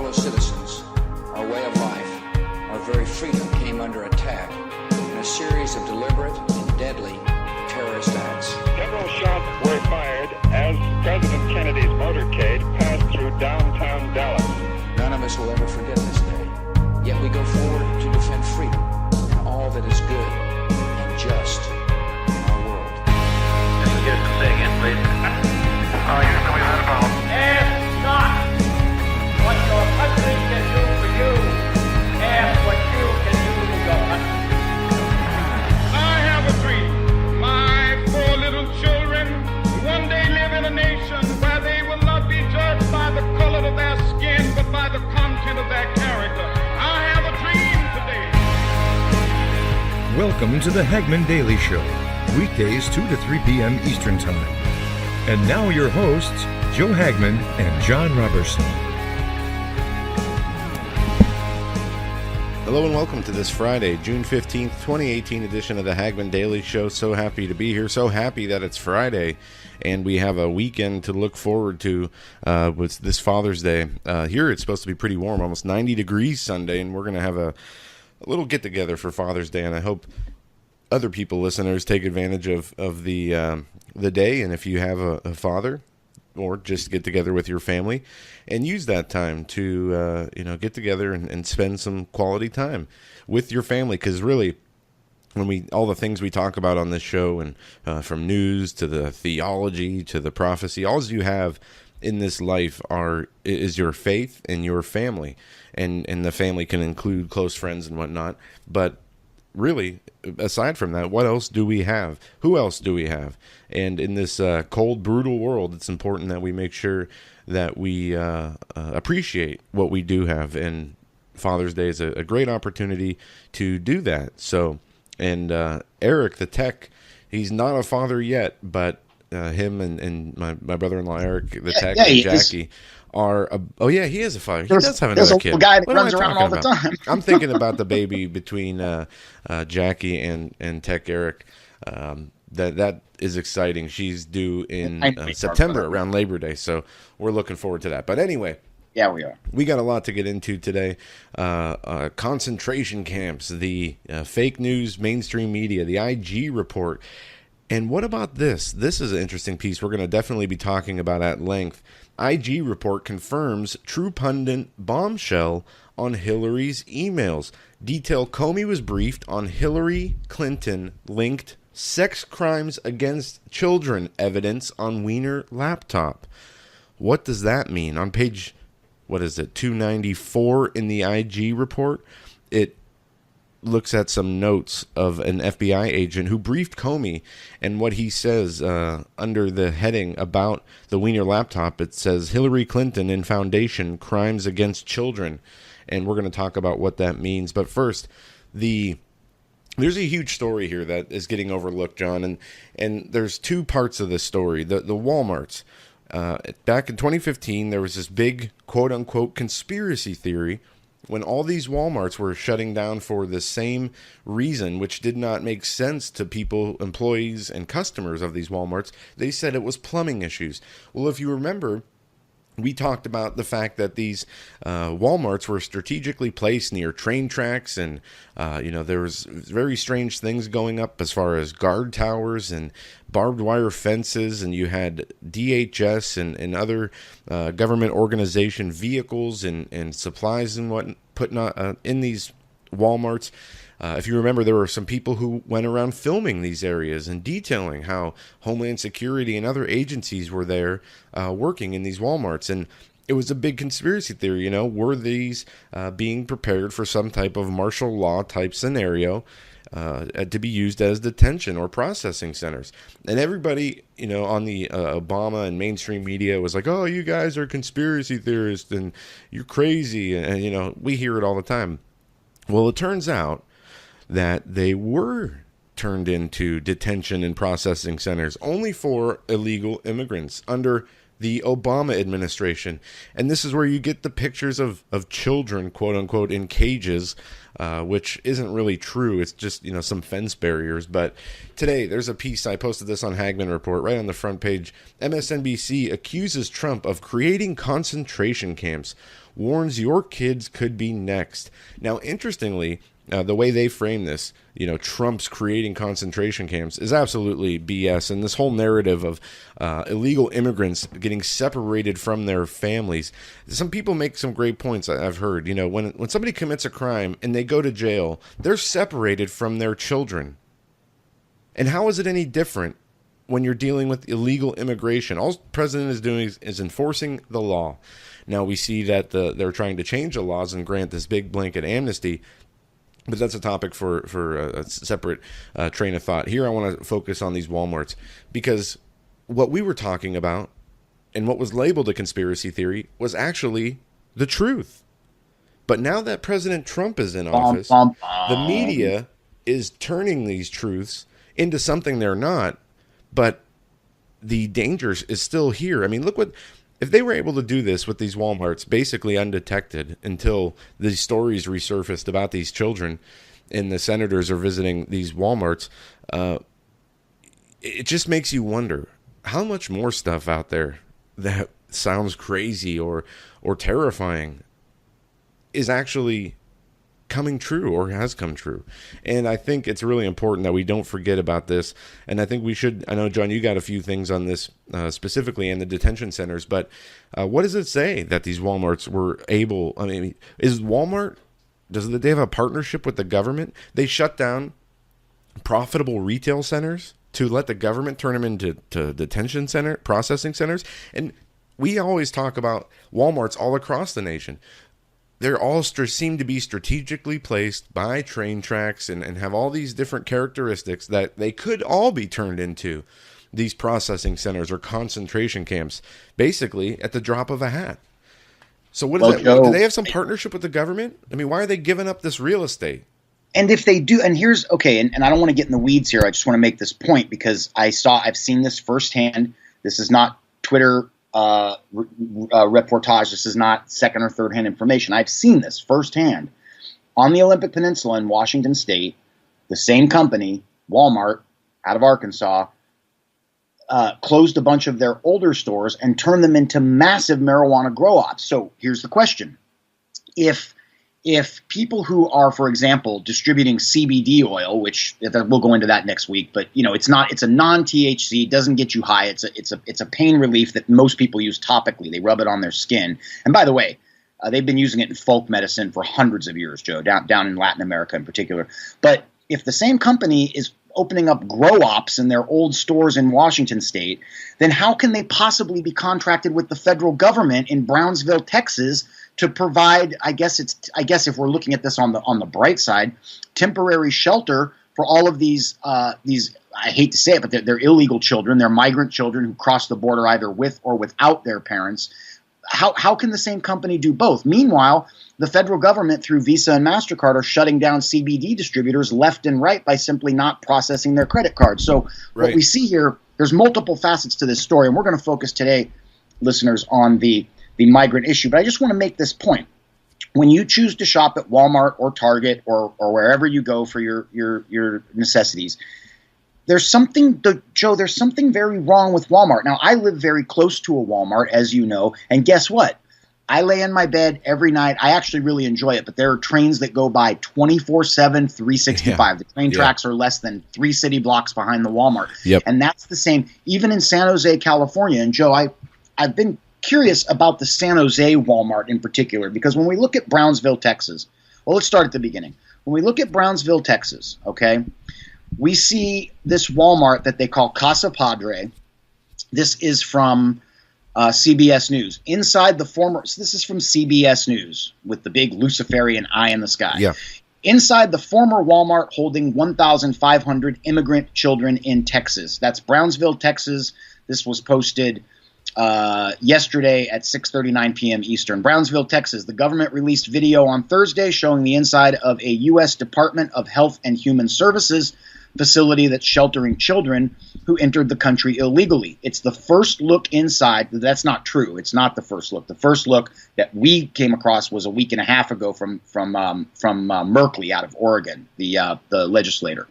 fellow citizens, our way of life, our very freedom came under attack in a series of deliberate and deadly terrorist acts. Several shots were fired as President Kennedy's motorcade passed through downtown Dallas. None of us will ever forget this day. Yet we go forward to defend freedom and all that is good and just in our world. This is Houston. Say again, please. Houston, we've had a problem. Ask not what your country can do for you. Ask what you can do for your country. I have a dream. My 4 little children will one day live in a nation where they will not be judged by the color of their skin, but by the content of their character. I have a dream today. Welcome to the Hagmann Daily Show, weekdays 2 to 3 p.m. Eastern Time. And now your hosts, Joe Hagmann and Jon Robberson. Hello and welcome to this Friday, June 15th, 2018 edition of the Hagmann Daily Show. So happy to be here. So happy that it's Friday and we have a weekend to look forward to with this Father's Day. Here it's supposed to be pretty warm, almost 90 degrees Sunday, and we're going to have a little get-together for Father's Day, and I hope other people, listeners, take advantage of the day, and if you have a father, or just get together with your family and use that time to get together and spend some quality time with your family. Because really, when all the things we talk about on this show, and from news to the theology to the prophecy, all you have in this life is your faith and your family, and the family can include close friends and whatnot. But really, aside from that, what else do we have? Who else do we have? And in this cold, brutal world, it's important that we make sure that we appreciate what we do have. And Father's Day is a great opportunity to do that. So, and Eric, the tech, he's not a father yet, but him and my brother-in-law, Eric, the tech, and Jackie are he is a father. He does have another kid. There's a guy that What runs am I around all the talking about? time. I'm thinking about the baby between Jackie and Tech Eric. That is exciting. She's due in September, around Labor Day, so we're looking forward to that. But anyway, yeah, we are. We got a lot to get into today. Concentration camps, the fake news, mainstream media, the IG report. And what about this? This is an interesting piece we're going to definitely be talking about at length. IG report confirms true pundit bombshell on Hillary's emails. Detail: Comey was briefed on Hillary Clinton linked sex crimes against children evidence on Wiener laptop. What does that mean? On page, 294 in the IG report, it looks at some notes of an FBI agent who briefed Comey, and what he says under the heading about the Wiener laptop, it says Hillary Clinton and Foundation Crimes Against Children, and we're going to talk about what that means. But first, there's a huge story here that is getting overlooked, John, and there's two parts of this story. The Walmarts. Back in 2015, there was this big quote-unquote conspiracy theory when all these Walmarts were shutting down for the same reason, which did not make sense to people, employees, and customers of these Walmarts. They said it was plumbing issues. Well, if you remember, we talked about the fact that these Walmarts were strategically placed near train tracks, and there was very strange things going up as far as guard towers and barbed wire fences, and you had DHS and other government organization vehicles and supplies and what put in these Walmarts. If you remember, there were some people who went around filming these areas and detailing how Homeland Security and other agencies were there working in these Walmarts. And it was a big conspiracy theory, were these being prepared for some type of martial law type scenario to be used as detention or processing centers. And everybody, on the Obama and mainstream media was like, oh, you guys are conspiracy theorists and you're crazy. And, we hear it all the time. Well, it turns out that they were turned into detention and processing centers only for illegal immigrants under the Obama administration. And this is where you get the pictures of children, quote unquote, in cages, which isn't really true. It's just, some fence barriers. But today there's a piece, I posted this on Hagmann Report right on the front page. MSNBC accuses Trump of creating concentration camps, warns your kids could be next. Now, interestingly, the way they frame this, Trump's creating concentration camps is absolutely BS. And this whole narrative of illegal immigrants getting separated from their families. Some people make some great points I've heard. When somebody commits a crime and they go to jail, they're separated from their children. And how is it any different when you're dealing with illegal immigration? All the president is doing is enforcing the law. Now we see that they're trying to change the laws and grant this big blanket amnesty. But that's a topic for a separate train of thought. Here I want to focus on these Walmarts, because what we were talking about and what was labeled a conspiracy theory was actually the truth. But now that President Trump is in office, the media is turning these truths into something they're not, but the danger is still here. I mean, if they were able to do this with these Walmarts, basically undetected until the stories resurfaced about these children and the senators are visiting these Walmarts, it just makes you wonder how much more stuff out there that sounds crazy or terrifying is actually coming true or has come true. And I think it's really important that we don't forget about this. And I think we should, I know, John, you got a few things on this specifically in the detention centers, but what does it say that these Walmarts were able, is Walmart, does they have a partnership with the government? They shut down profitable retail centers to let the government turn them into detention center, processing centers. And we always talk about Walmarts all across the nation. They're all seem to be strategically placed by train tracks and have all these different characteristics that they could all be turned into these processing centers or concentration camps, basically at the drop of a hat. So what is that? Joe, do they have some partnership with the government? I mean, why are they giving up this real estate? And if they do, and here's, okay, and I don't want to get in the weeds here. I just want to make this point because I've seen this firsthand. This is not Twitter reportage. This is not second or third hand information. I've seen this firsthand on the Olympic Peninsula in Washington State. The same company, Walmart, out of Arkansas, closed a bunch of their older stores and turned them into massive marijuana grow ops. So here's the question: if people who are, for example, distributing CBD oil, which we'll go into that next week, but it's a non-THC, doesn't get you high. It's a pain relief that most people use topically. They rub it on their skin. And by the way, they've been using it in folk medicine for hundreds of years, Joe, down in Latin America in particular. But if the same company is opening up grow ops in their old stores in Washington State, then how can they possibly be contracted with the federal government in Brownsville, Texas, to provide, I guess if we're looking at this on the bright side, temporary shelter for all of these I hate to say it, but they're illegal children, they're migrant children who cross the border either with or without their parents. How can the same company do both? Meanwhile, the federal government through Visa and MasterCard are shutting down CBD distributors left and right by simply not processing their credit cards. So What we see here, there's multiple facets to this story, and we're going to focus today, listeners, on the migrant issue. But I just want to make this point. When you choose to shop at Walmart or Target or wherever you go for your necessities, there's something very wrong with Walmart. Now, I live very close to a Walmart, as you know, and guess what? I lay in my bed every night. I actually really enjoy it, but there are trains that go by 24/7, 365. Yeah. The train tracks are less than 3 city blocks behind the Walmart. Yep. And that's the same even in San Jose, California. And Joe, I've been curious about the San Jose Walmart in particular, because when we look at Brownsville, Texas, well, let's start at the beginning. When we look at Brownsville, Texas, okay, we see this Walmart that they call Casa Padre. This is from CBS News. Inside the former, so this is from CBS News with the big Luciferian eye in the sky. Yeah. Inside the former Walmart holding 1,500 immigrant children in Texas. That's Brownsville, Texas. This was posted yesterday at 6:39 p.m. Eastern. Brownsville, Texas. The government released video on Thursday showing the inside of a U.S. Department of Health and Human Services facility that's sheltering children who entered the country illegally. It's the first look inside. That's not true. It's not the first look. The first look that we came across was a week and a half ago from Merkley out of Oregon, the legislator.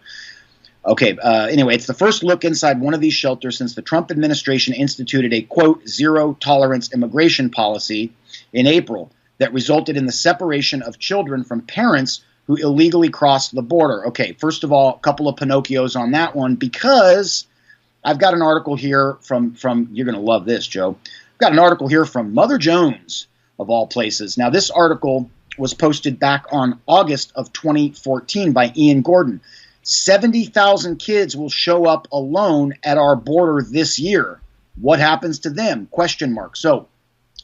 Okay, anyway, it's the first look inside one of these shelters since the Trump administration instituted a, quote, zero-tolerance immigration policy in April that resulted in the separation of children from parents who illegally crossed the border. Okay, first of all, a couple of Pinocchios on that one, because I've got an article here from you're going to love this, Joe. I've got an article here from Mother Jones, of all places. Now, this article was posted back on August of 2014 by Ian Gordon. 70,000 kids will show up alone at our border this year. What happens to them? Question mark. So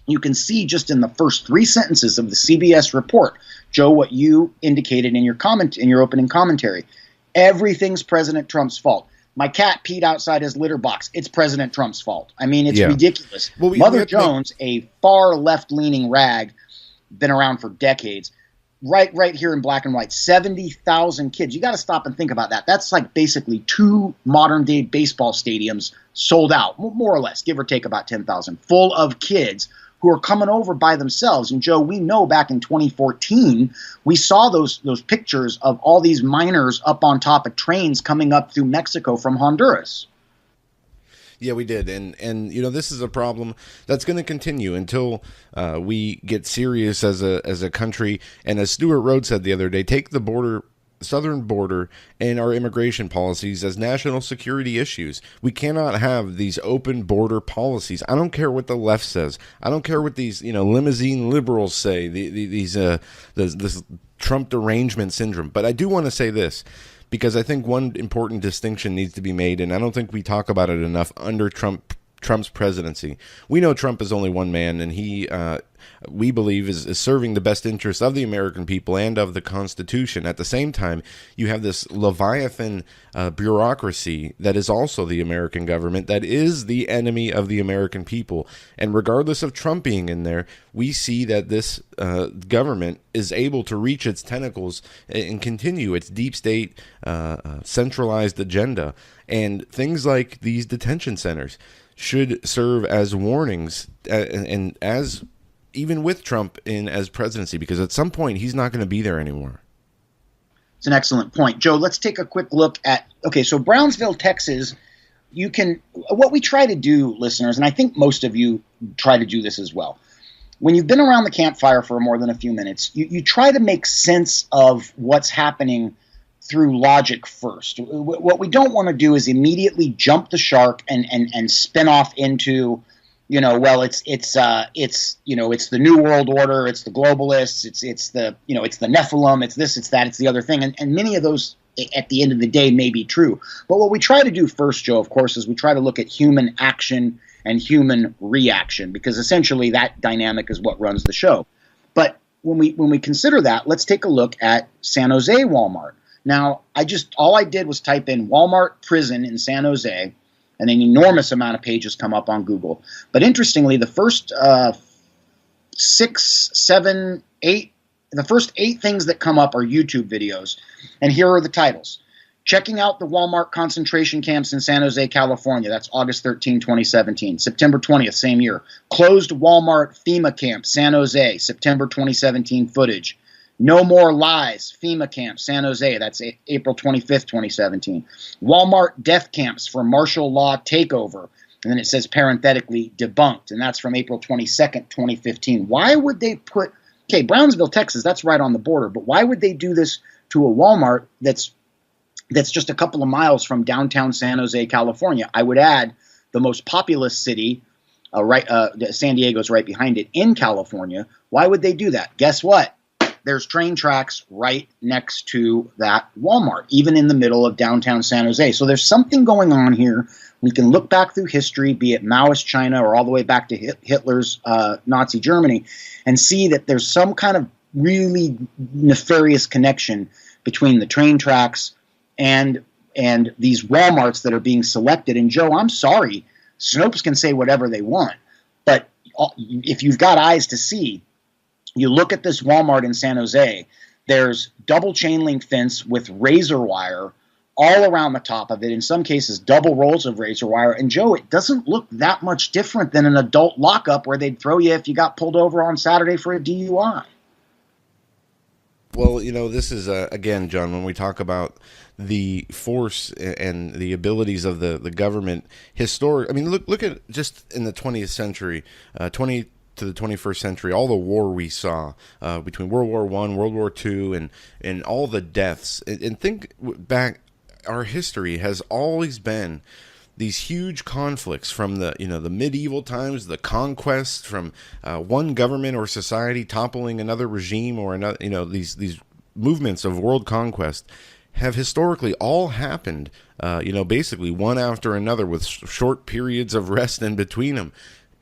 you can see just in the first 3 sentences of the CBS report, Joe, what you indicated in your opening commentary. Everything's President Trump's fault. My cat peed outside his litter box. It's President Trump's fault. I mean, it's ridiculous. Well, Mother Jones, a far left-leaning rag, been around for decades. Right here in black and white, 70,000 kids. You got to stop and think about that. That's like basically 2 modern-day baseball stadiums sold out, more or less, give or take about 10,000, full of kids who are coming over by themselves. And Joe, we know back in 2014, we saw those pictures of all these minors up on top of trains coming up through Mexico from Honduras. Yeah, we did. And you know, this is a problem that's going to continue until we get serious as a country. And as Stuart Rhodes said the other day, take the southern border and our immigration policies as national security issues. We cannot have these open border policies. I don't care what the left says. I don't care what these, limousine liberals say, this Trump derangement syndrome. But I do want to say this, because I think one important distinction needs to be made, and I don't think we talk about it enough under Trump's presidency. We know Trump is only one man, and he, we believe, is serving the best interests of the American people and of the Constitution. At the same time, you have this Leviathan bureaucracy that is also the American government, that is the enemy of the American people. And regardless of Trump being in there, we see that this government is able to reach its tentacles and continue its deep state centralized agenda. And things like these detention centers should serve as warnings, and as even with Trump as presidency, because at some point he's not going to be there anymore. It's an excellent point. Joe, let's take a quick look at, so Brownsville, Texas, what we try to do, listeners, and I think most of you try to do this as well, when you've been around the campfire for more than a few minutes, you try to make sense of what's happening through logic first. What we don't want to do is immediately jump the shark and spin off into, it's the New World Order, it's the globalists, it's the Nephilim, it's this, it's that, it's the other thing, and many of those at the end of the day may be true. But what we try to do first, Joe, of course, is we try to look at human action and human reaction, because essentially that dynamic is what runs the show. But when we consider that, let's take a look at San Jose Walmart. Now, all I did was type in Walmart prison in San Jose, and an enormous amount of pages come up on Google. But interestingly, the first 6, 7, 8, the first 8 things that come up are YouTube videos. And here are the titles. Checking out the Walmart concentration camps in San Jose, California. That's August 13, 2017. September 20th, same year. Closed Walmart FEMA camp, San Jose, September 2017 footage. No More Lies, FEMA camp, San Jose. That's April 25th, 2017. Walmart death camps for martial law takeover. And then it says parenthetically debunked. And that's from April 22nd, 2015. Why would they put, Brownsville, Texas, that's right on the border. But why would they do this to a Walmart that's just a couple of miles from downtown San Jose, California? I would add the most populous city, San Diego's right behind it, in California. Why would they do that? Guess what? There's train tracks right next to that Walmart, even in the middle of downtown San Jose. So there's something going on here. We can look back through history, be it Maoist China or all the way back to Hitler's Nazi Germany, and see that there's some kind of really nefarious connection between the train tracks and these Walmarts that are being selected. And Joe, I'm sorry, Snopes can say whatever they want, but if you've got eyes to see, you look at this Walmart in San Jose, there's double chain link fence with razor wire all around the top of it, in some cases double rolls of razor wire. And Joe, it doesn't look that much different than an adult lockup where they'd throw you if you got pulled over on Saturday for a DUI. Well, this is, again, John, when we talk about the force and the abilities of the government, look at just in the 20th century, 20 to the 21st century, all the war we saw between World War I, World War II, and all the deaths. And think back, our history has always been these huge conflicts from the medieval times, the conquest, from one government or society toppling another regime or another. These movements of world conquest have historically all happened, basically one after another with short periods of rest in between them.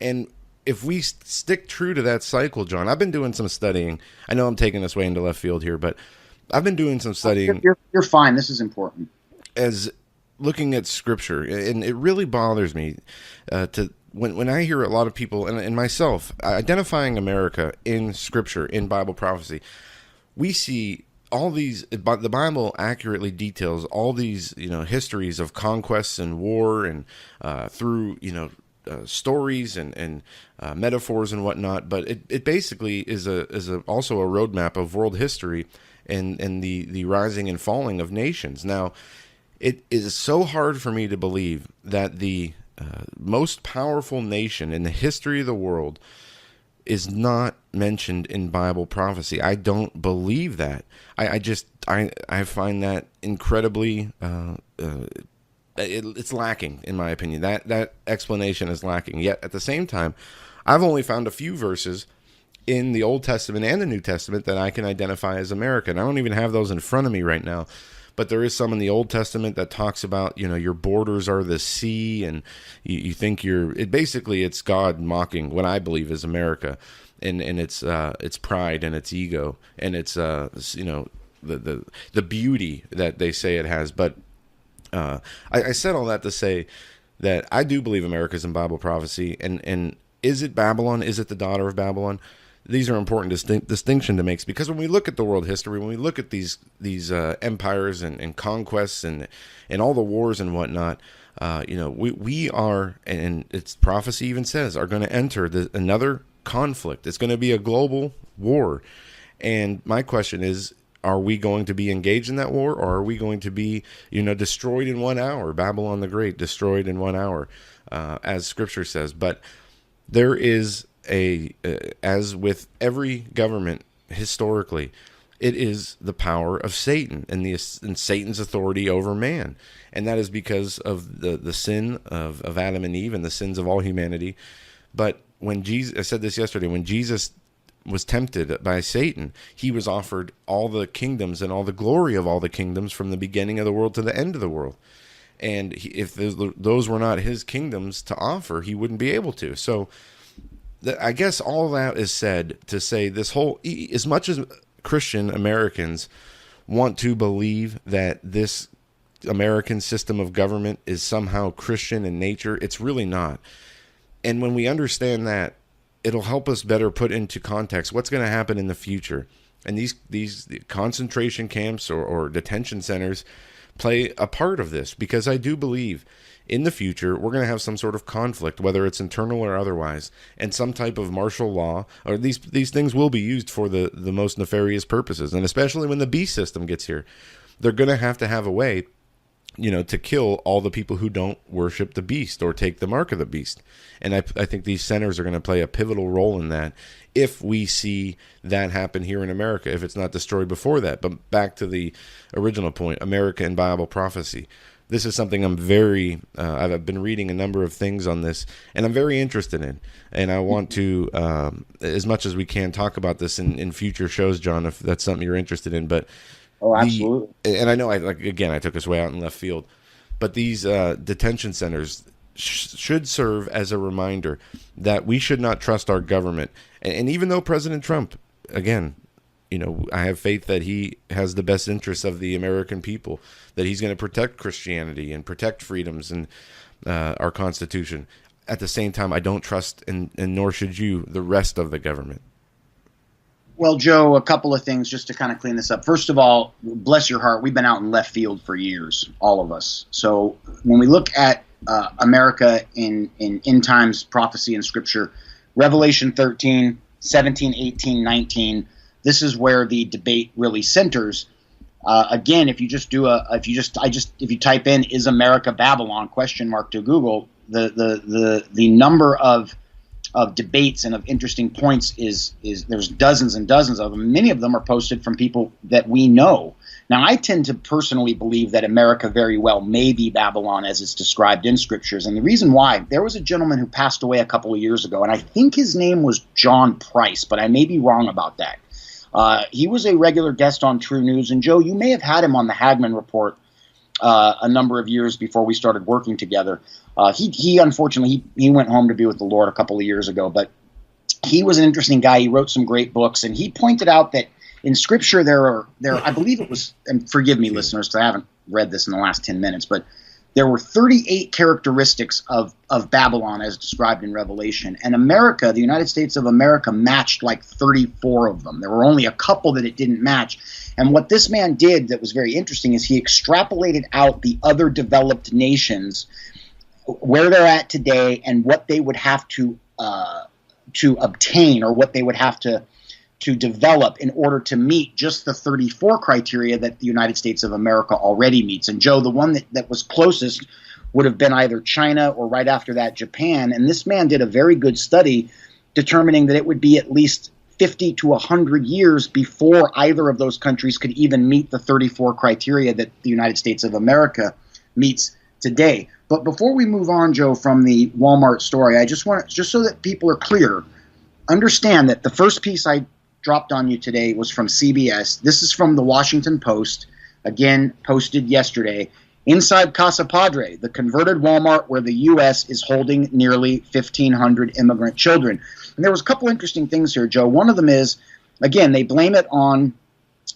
And if we stick true to that cycle, John, I've been doing some studying. I know I'm taking this way into left field here, but I've been doing some studying. You're fine. This is important. As looking at scripture, and it really bothers me when I hear a lot of people and myself identifying America in scripture, in Bible prophecy. We see all these, the Bible accurately details all these histories of conquests and war, and through stories and metaphors and whatnot. But it basically is also a roadmap of world history and the rising and falling of nations. Now, it is so hard for me to believe that the most powerful nation in the history of the world is not mentioned in Bible prophecy. I don't believe that. I find that incredibly it's lacking, in my opinion. That explanation is lacking. Yet at the same time, I've only found a few verses in the Old Testament and the New Testament that I can identify as American. I don't even have those in front of me right now. But there is some in the Old Testament that talks about, your borders are the sea, and you think it's God mocking what I believe is America, and its pride and its ego and its the beauty that they say it has. But I said all that to say that I do believe America's in Bible prophecy, and is it Babylon? Is it the daughter of Babylon? These are important distinction to make, because when we look at the world history, when we look at these empires and conquests and all the wars and whatnot, we are, and its prophecy even says, are going to enter another conflict. It's going to be a global war. And my question is, are we going to be engaged in that war, or are we going to be, destroyed in 1 hour? Babylon the Great, destroyed in 1 hour, as Scripture says. But there is as with every government historically, it is the power of Satan and Satan's authority over man. And that is because of the sin of Adam and Eve and the sins of all humanity. But when Jesus, I said this yesterday, when Jesus was tempted by Satan, he was offered all the kingdoms and all the glory of all the kingdoms from the beginning of the world to the end of the world. And if those were not his kingdoms to offer, he wouldn't be able to. So I guess all that is said to say this whole, as much as Christian Americans want to believe that this American system of government is somehow Christian in nature, it's really not. And when we understand that, it'll help us better put into context what's going to happen in the future. And these concentration camps or detention centers play a part of this, because I do believe in the future we're going to have some sort of conflict, whether it's internal or otherwise, and some type of martial law, or these things will be used for the most nefarious purposes. And especially when the beast system gets here, they're going to have a way, to kill all the people who don't worship the beast or take the mark of the beast. And I think these centers are going to play a pivotal role in that, if we see that happen here in America, if it's not destroyed before that. But back to the original point, America and Bible prophecy. This is something I'm very, I've been reading a number of things on this, and I'm very interested in. And I want to, as much as we can, talk about this in future shows, John, if that's something you're interested in. But oh, absolutely. And I know, I took us way out in left field, but these detention centers should serve as a reminder that we should not trust our government. And even though President Trump, again, I have faith that he has the best interests of the American people, that he's going to protect Christianity and protect freedoms and our Constitution. At the same time, I don't trust, and nor should you, the rest of the government. Well, Joe, a couple of things just to kind of clean this up. First of all, bless your heart, we've been out in left field for years, all of us. So when we look at America in end times prophecy and scripture, Revelation 13, 17, 18, 19, this is where the debate really centers. Again, if you just do if you type in "Is America Babylon?" to Google, the number of debates and of interesting points is there's dozens and dozens of them. Many of them are posted from people that we know. Now, I tend to personally believe that America very well may be Babylon as it's described in scriptures. And the reason why, there was a gentleman who passed away a couple of years ago, and I think his name was John Price, but I may be wrong about that. He was a regular guest on True News. And Joe, you may have had him on the Hagmann Report a number of years before we started working together. He unfortunately, he went home to be with the Lord a couple of years ago, but he was an interesting guy. He wrote some great books, and he pointed out that in Scripture there I believe it was, and forgive me, listeners, because I haven't read this in the last 10 minutes, but there were 38 characteristics of Babylon as described in Revelation, and America, the United States of America, matched like 34 of them. There were only a couple that it didn't match. And what this man did that was very interesting is he extrapolated out the other developed nations, where they're at today, and what they would have to obtain, or what they would have to develop in order to meet just the 34 criteria that the United States of America already meets. And Joe, the one that was closest would have been either China or right after that Japan. And this man did a very good study determining that it would be at least 50 to 100 years before either of those countries could even meet the 34 criteria that the United States of America meets today. But before we move on, Joe, from the Walmart story, I just want, just so that people are clear, understand that the first piece I dropped on you today was from CBS. This is from the Washington Post, again posted yesterday. Inside Casa Padre, the converted Walmart where the U.S. is holding nearly 1,500 immigrant children. And there was a couple interesting things here, Joe. One of them is, again, they blame it on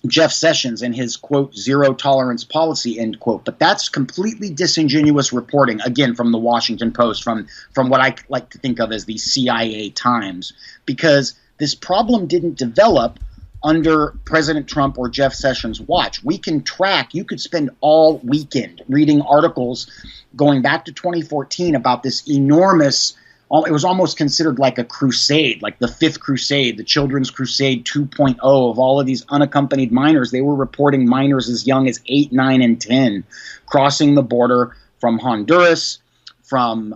Jeff Sessions and his, quote, zero tolerance policy, end quote. But that's completely disingenuous reporting, again, from the Washington Post, from what I like to think of as the CIA Times, because this problem didn't develop under President Trump or Jeff Sessions' watch. We can track, you could spend all weekend reading articles going back to 2014 about this enormous, it was almost considered like a crusade, like the Fifth Crusade, the Children's Crusade 2.0 of all of these unaccompanied minors. They were reporting minors as young as 8, 9, and 10 crossing the border from Honduras, from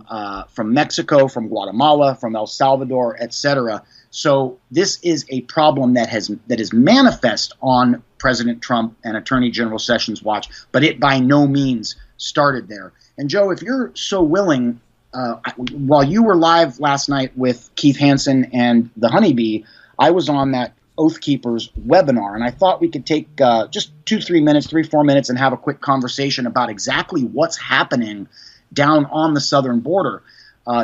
Mexico, from Guatemala, from El Salvador, etc. So this is a problem that is manifest on President Trump and Attorney General Sessions' watch, but it by no means started there. And Joe, if you're so willing, while you were live last night with Keith Hansen and the Honeybee, I was on that Oath Keepers webinar, and I thought we could take just 3-4 minutes and have a quick conversation about exactly what's happening down on the southern border.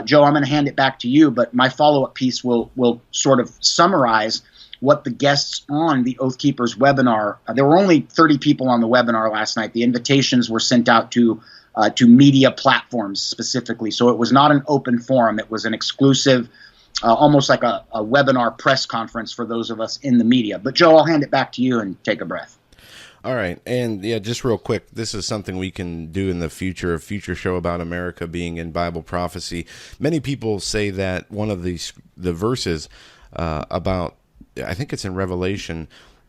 Joe, I'm going to hand it back to you, but my follow-up piece will sort of summarize what the guests on the Oath Keepers webinar, there were only 30 people on the webinar last night. The invitations were sent out to media platforms specifically, so it was not an open forum. It was an exclusive, almost like a webinar press conference for those of us in the media. But Joe, I'll hand it back to you and take a breath. All right. And yeah, just real quick, this is something we can do in the future, a future show about America being in Bible prophecy. Many people say that one of the verses about, I think it's in Revelation,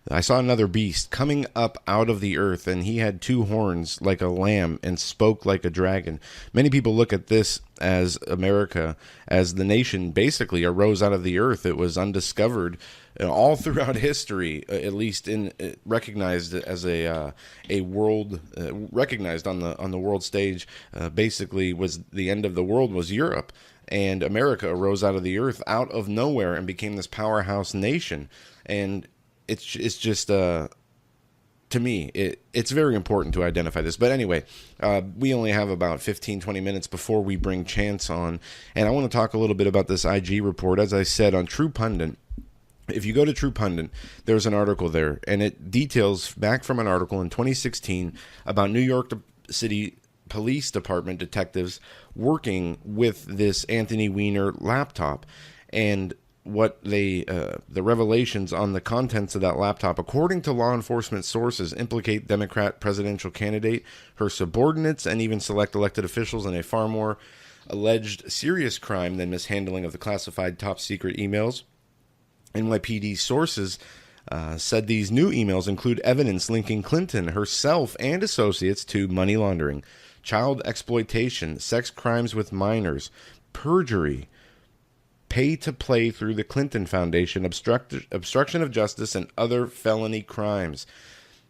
I saw another beast coming up out of the earth, and he had 2 horns like a lamb and spoke like a dragon. Many people look at this as America, as the nation basically arose out of the earth. It was undiscovered all throughout history, at least in recognized as a world, recognized on the world stage. Basically, was the end of the world was Europe, and America arose out of the earth, out of nowhere, and became this powerhouse nation. And it's just to me, it's very important to identify this. But anyway, we only have about 15-20 minutes before we bring Chance on, and I want to talk a little bit about this IG report. As I said, on True Pundit, if you go to True Pundit, there's an article there, and it details back from an article in 2016 about New York City Police Department detectives working with this Anthony Weiner laptop. And what the revelations on the contents of that laptop, according to law enforcement sources, implicate Democrat presidential candidate, her subordinates, and even select elected officials in a far more alleged serious crime than mishandling of the classified top secret emails. NYPD sources said these new emails include evidence linking Clinton herself and associates to money laundering, child exploitation, sex crimes with minors, perjury, pay to play through the Clinton Foundation, obstruction of justice, and other felony crimes.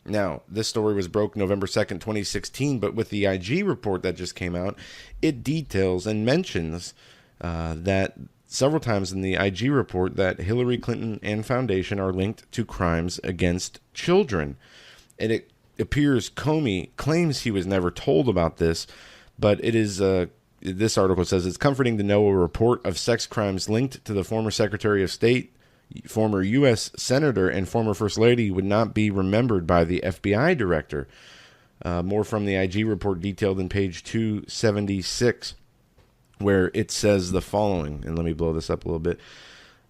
Now, this story was broke November 2nd, 2016, but with the IG report that just came out, it details and mentions that several times in the IG report that Hillary Clinton and Foundation are linked to crimes against children. And it appears Comey claims he was never told about this, but it is this article says it's comforting to know a report of sex crimes linked to the former Secretary of State, former U.S. Senator, and former First Lady would not be remembered by the FBI director. More from the IG report detailed in page 276, where it says the following, and let me blow this up a little bit.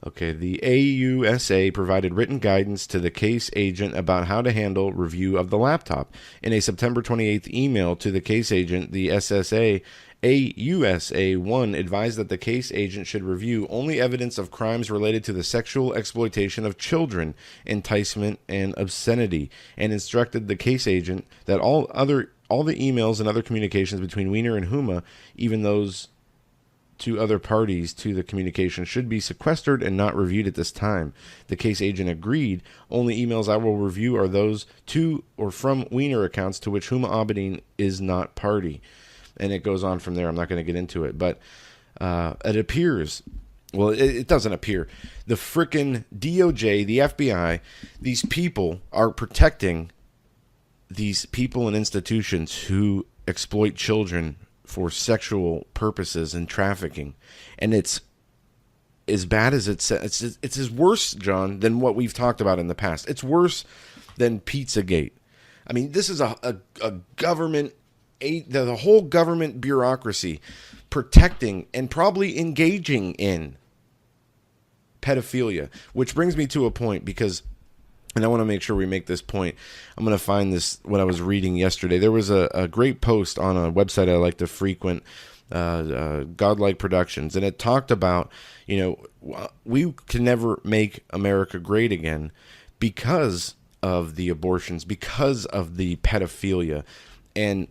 Okay, the AUSA provided written guidance to the case agent about how to handle review of the laptop. In a September 28th email to the case agent, the SSA AUSA 1 advised that the case agent should review only evidence of crimes related to the sexual exploitation of children, enticement, and obscenity, and instructed the case agent that all the emails and other communications between Weiner and Huma, even those to other parties to the communication, should be sequestered and not reviewed at this time. The case agent agreed. Only emails I will review are those to or from Weiner accounts to which Huma Abedin is not party. And it goes on from there. I'm not going to get into it. But it appears, well, it doesn't appear. The frickin' DOJ, the FBI, these people are protecting these people and institutions who exploit children for sexual purposes and trafficking. And it's as bad as it's as worse, John, than what we've talked about in the past. It's worse than Pizzagate. I mean, this is a government, the whole government bureaucracy protecting and probably engaging in pedophilia, which brings me to a point because, and I want to make sure we make this point. I'm going to find this, what I was reading yesterday. There was a great post on a website I like to frequent, Godlike Productions, and it talked about, we can never make America great again because of the abortions, because of the pedophilia, and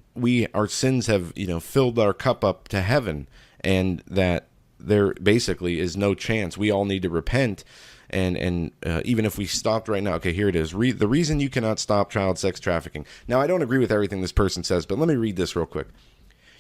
our sins have, filled our cup up to heaven, and that there basically is no chance. We all need to repent. And even if we stopped right now, okay, here it is. The reason you cannot stop child sex trafficking. Now, I don't agree with everything this person says, but let me read this real quick.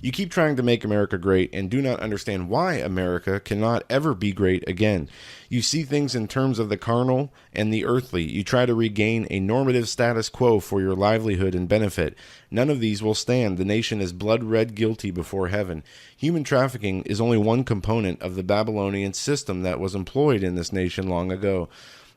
You keep trying to make America great and do not understand why America cannot ever be great again. You see things in terms of the carnal and the earthly. You try to regain a normative status quo for your livelihood and benefit. None of these will stand. The nation is blood red guilty before heaven. Human trafficking is only one component of the Babylonian system that was employed in this nation long ago.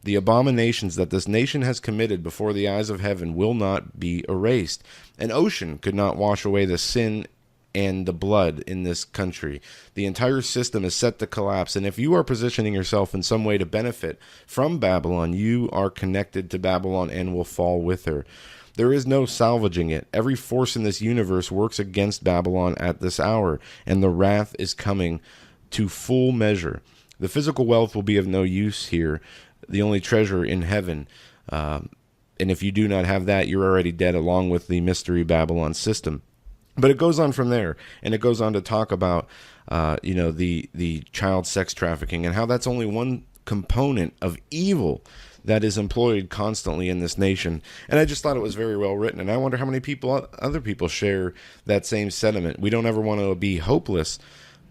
The abominations that this nation has committed before the eyes of heaven will not be erased. An ocean could not wash away the sin and the blood in this country. The entire system is set to collapse, and if you are positioning yourself in some way to benefit from Babylon, you are connected to Babylon and will fall with her. There is no salvaging it. Every force in this universe works against Babylon at this hour, and the wrath is coming to full measure. The physical wealth will be of no use here, the only treasure in heaven. And if you do not have that, you're already dead, along with the mystery Babylon system. But it goes on from there, and it goes on to talk about, the child sex trafficking and how that's only one component of evil that is employed constantly in this nation. And I just thought it was very well written, and I wonder how many other people share that same sentiment. We don't ever want to be hopeless,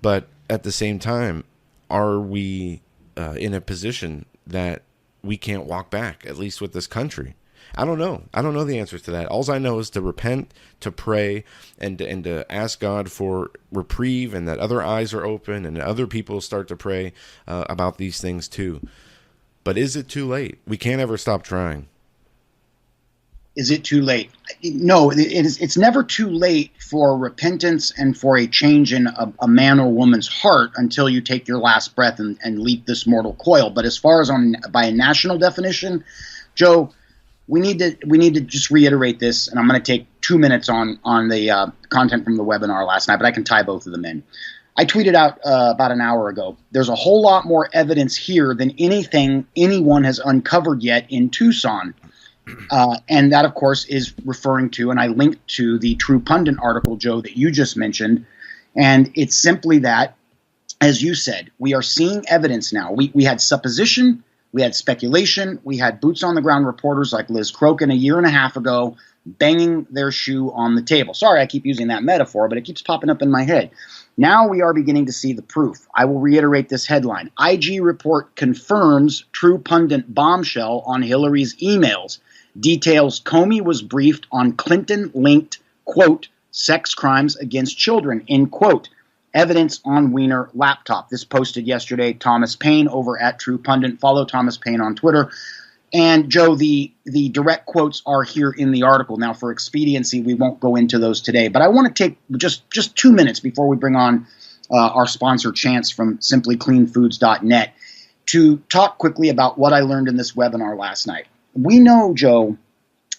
but at the same time, are we in a position that we can't walk back, at least with this country? I don't know. I don't know the answers to that. All I know is to repent, to pray, and to ask God for reprieve, and that other eyes are open and other people start to pray about these things too. But is it too late? We can't ever stop trying. Is it too late? No, it's never too late for repentance and for a change in a man or woman's heart until you take your last breath and leap this mortal coil. But as far as by a national definition, Joe, we need to just reiterate this, and I'm going to take 2 minutes on the content from the webinar last night, but I can tie both of them in. I tweeted out about an hour ago, there's a whole lot more evidence here than anything anyone has uncovered yet in Tucson. And that, of course, is referring to, and I linked to the True Pundit article, Joe, that you just mentioned. And it's simply that, as you said, we are seeing evidence now. We had supposition, we had speculation, we had boots on the ground reporters like Liz Crokin a year and a half ago banging their shoe on the table. Sorry, I keep using that metaphor, but it keeps popping up in my head. Now we are beginning to see the proof. I will reiterate this headline. IG report confirms True Pundit bombshell on Hillary's emails. Details Comey was briefed on Clinton-linked, quote, sex crimes against children, end quote. Evidence on Wiener laptop. This posted yesterday. Thomas Paine over at True Pundit. Follow Thomas Paine on Twitter. And, Joe, the direct quotes are here in the article. Now, for expediency, we won't go into those today. But I want to take just 2 minutes before we bring on our sponsor, Chance, from simplycleanfoods.net, to talk quickly about what I learned in this webinar last night. We know, Joe,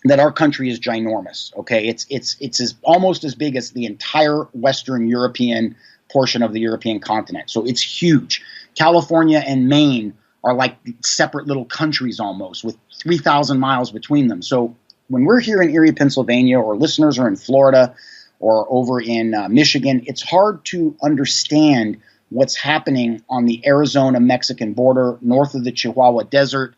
that our country is ginormous. Okay, it's almost as big as the entire Western European portion of the European continent. So it's huge. California and Maine are like separate little countries almost, with 3,000 miles between them. So when we're here in Erie, Pennsylvania, or listeners are in Florida or over in Michigan, it's hard to understand what's happening on the Arizona-Mexican border, north of the Chihuahua Desert,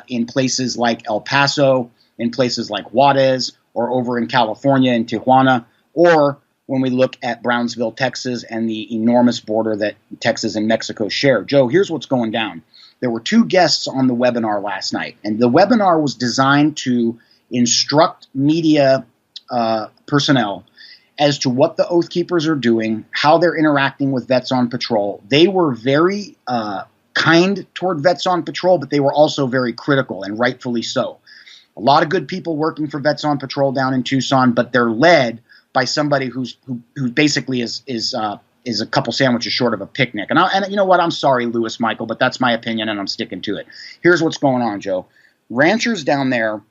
in places like El Paso, in places like Juarez, or over in California in Tijuana, or when we look at Brownsville, Texas, and the enormous border that Texas and Mexico share. Joe, here's what's going down. There were 2 guests on the webinar last night, and the webinar was designed to instruct media personnel as to what the Oath Keepers are doing, how they're interacting with vets on patrol. They were very kind toward vets on patrol, but they were also very critical, and rightfully so. A lot of good people working for vets on patrol down in Tucson, but they're led by somebody who basically is a couple sandwiches short of a picnic. And you know what? I'm sorry, Lewis Michael, but that's my opinion, and I'm sticking to it. Here's what's going on, Joe. Ranchers down there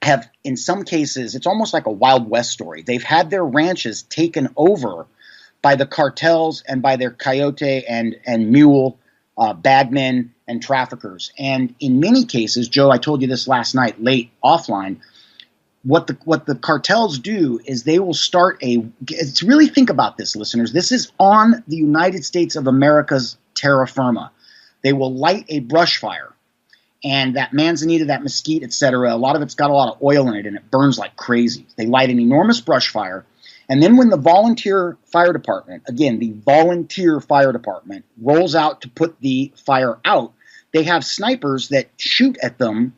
have, in some cases, it's almost like a Wild West story. They've had their ranches taken over by the cartels and by their coyote and mule bagmen and traffickers. And in many cases, Joe, I told you this last night, late offline, what the cartels do is they will start to really think about this, listeners. This is on the United States of America's terra firma. They will light a brush fire, and that manzanita, that mesquite, etc., a lot of it's got a lot of oil in it, and it burns like crazy. They light an enormous brush fire, and then when the volunteer fire department, again, the volunteer fire department, rolls out to put the fire out, they have snipers that shoot at them,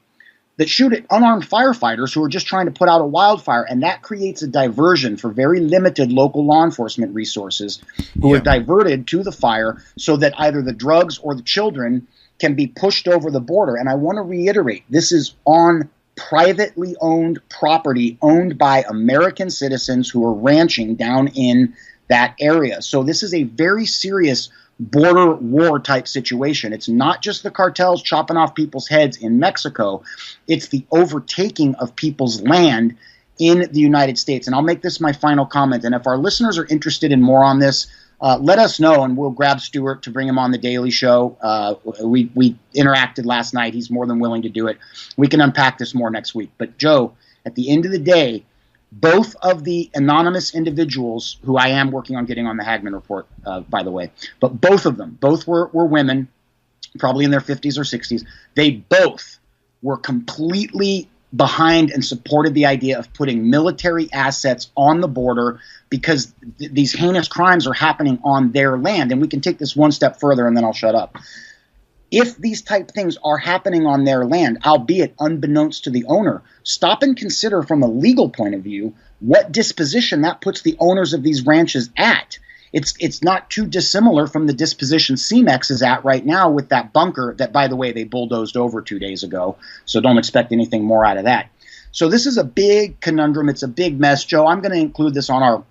that shoot at unarmed firefighters who are just trying to put out a wildfire, and that creates a diversion for very limited local law enforcement resources who are diverted to the fire so that either the drugs or the children can be pushed over the border. And I want to reiterate, this is on privately owned property owned by American citizens who are ranching down in that area. So this is a very serious border war type situation. It's not just the cartels chopping off people's heads in Mexico. It's the overtaking of people's land in the United States. And I'll make this my final comment. And if our listeners are interested in more on this, let us know, and we'll grab Stuart to bring him on the Daily Show. We interacted last night. He's more than willing to do it. We can unpack this more next week. But Joe, at the end of the day, both of the anonymous individuals who I am working on getting on the Hagmann Report, by the way, but both of them, both were women, probably in their 50s or 60s. They both were completely behind and supported the idea of putting military assets on the border because these heinous crimes are happening on their land. And we can take this one step further, and then I'll shut up. If these type things are happening on their land, albeit unbeknownst to the owner, stop and consider from a legal point of view what disposition that puts the owners of these ranches at. It's not too dissimilar from the disposition CMEX is at right now with that bunker that, by the way, they bulldozed over 2 days ago. So don't expect anything more out of that. So this is a big conundrum. It's a big mess. Joe, I'm going to include this on our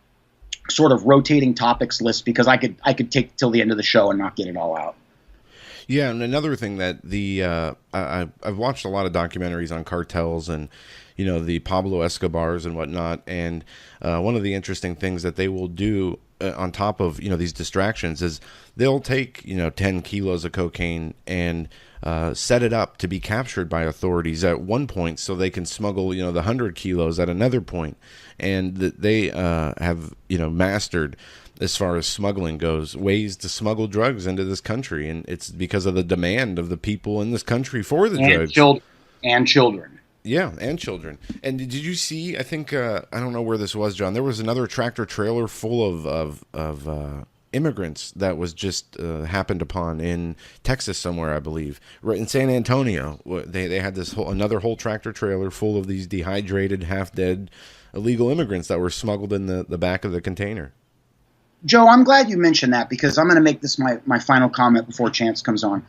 sort of rotating topics list because I could take till the end of the show and not get it all out. Yeah, and another thing that I've watched a lot of documentaries on cartels and, you know, the Pablo Escobars and whatnot, and one of the interesting things that they will do on top of, you know, these distractions is they'll take, you know, 10 kilos of cocaine and set it up to be captured by authorities at one point so they can smuggle, you know, the 100 kilos at another point. And they have, you know, mastered, as far as smuggling goes, ways to smuggle drugs into this country. And it's because of the demand of the people in this country for the drugs. And children. Yeah, and children. And did you see, I think, I don't know where this was, John, there was another tractor trailer full of immigrants that was just happened upon in Texas somewhere, I believe. Right in San Antonio. They had this another whole tractor trailer full of these dehydrated, half-dead illegal immigrants that were smuggled in the back of the container. Joe, I'm glad you mentioned that because I'm going to make this my final comment before Chance comes on.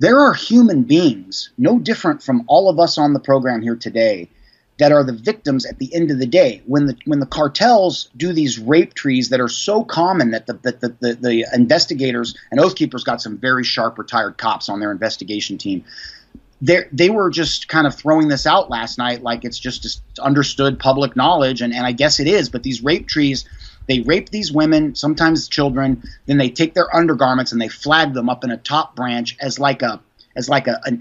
There are human beings, no different from all of us on the program here today, that are the victims at the end of the day. When the cartels do these rape trees that are so common that the investigators and Oath Keepers got some very sharp retired cops on their investigation team. They were just kind of throwing this out last night like it's just understood public knowledge, and I guess it is. But these rape trees, they rape these women, sometimes children, then they take their undergarments and they flag them up in a top branch as like a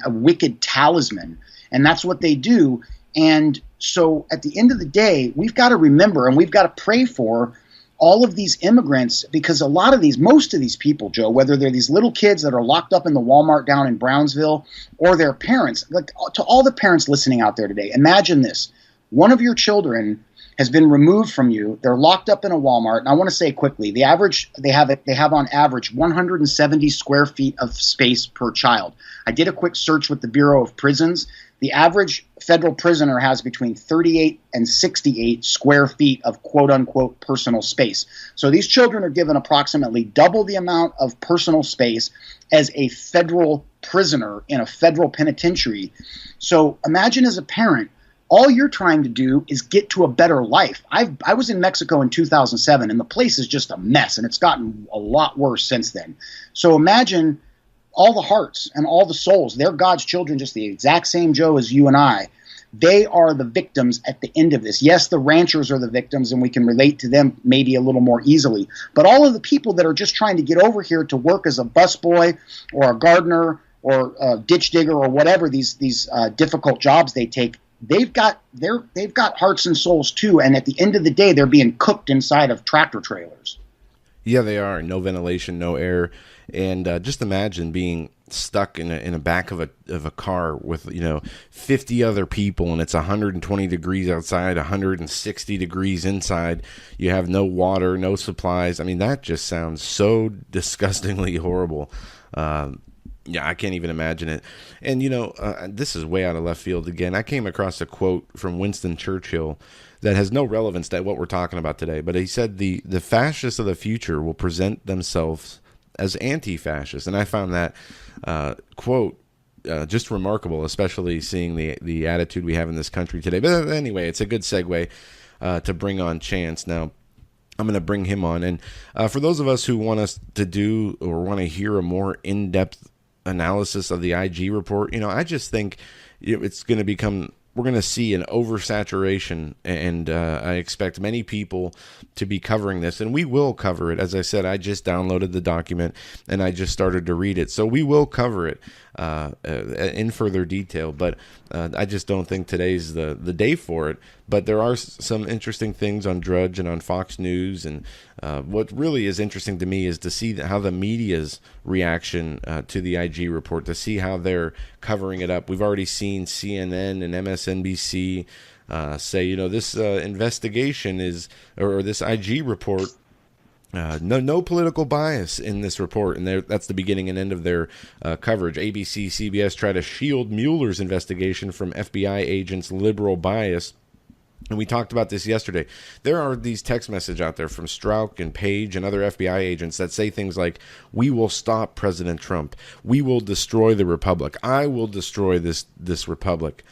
wicked talisman. And that's what they do. And so at the end of the day, we've got to remember and we've got to pray for all of these immigrants, because most of these people, Joe, whether they're these little kids that are locked up in the Walmart down in Brownsville or their parents, like to all the parents listening out there today, imagine this. One of your children has been removed from you. They're locked up in a Walmart. And I want to say quickly, they have on average 170 square feet of space per child. I did a quick search with the Bureau of Prisons. The average federal prisoner has between 38 and 68 square feet of quote-unquote personal space. So these children are given approximately double the amount of personal space as a federal prisoner in a federal penitentiary. So imagine as a parent, all you're trying to do is get to a better life. I was in Mexico in 2007, and the place is just a mess, and it's gotten a lot worse since then. So imagine all the hearts and all the souls. They're God's children, just the exact same, Joe, as you and I. They are the victims at the end of this. Yes, the ranchers are the victims, and we can relate to them maybe a little more easily. But all of the people that are just trying to get over here to work as a busboy or a gardener or a ditch digger or whatever these difficult jobs they take, they've got hearts and souls too. And at the end of the day, they're being cooked inside of tractor trailers. Yeah, they are. No ventilation, no air. And just imagine being stuck in a back of a car with 50 other people, and it's 120 degrees outside, 160 degrees inside. You have no water, no supplies. I mean, that just sounds so disgustingly horrible. Yeah, I can't even imagine it. And this is way out of left field again. I came across a quote from Winston Churchill that has no relevance to what we're talking about today. But he said the fascists of the future will present themselves as anti-fascist. And I found that quote just remarkable, especially seeing the attitude we have in this country today. But anyway, it's a good segue to bring on Chance. Now, I'm going to bring him on. And for those of us who want us to do or want to hear a more in-depth analysis of the IG report, I just think it's going to become, we're going to see an oversaturation, and I expect many people to be covering this, and we will cover it. As I said, I just downloaded the document and I just started to read it, so we will cover it in further detail, but I just don't think today's the day for it. But there are some interesting things on Drudge and on Fox News, and what really is interesting to me is to see how the media's reaction to the IG report, to see how they're covering it up. We've already seen CNN and MSNBC say, this investigation is, or this IG report, no political bias in this report, and that's the beginning and end of their coverage. ABC, CBS try to shield Mueller's investigation from FBI agents' liberal bias. And we talked about this yesterday. There are these text messages out there from Strzok and Page and other FBI agents that say things like, "We will stop President Trump. We will destroy the republic. I will destroy this republic."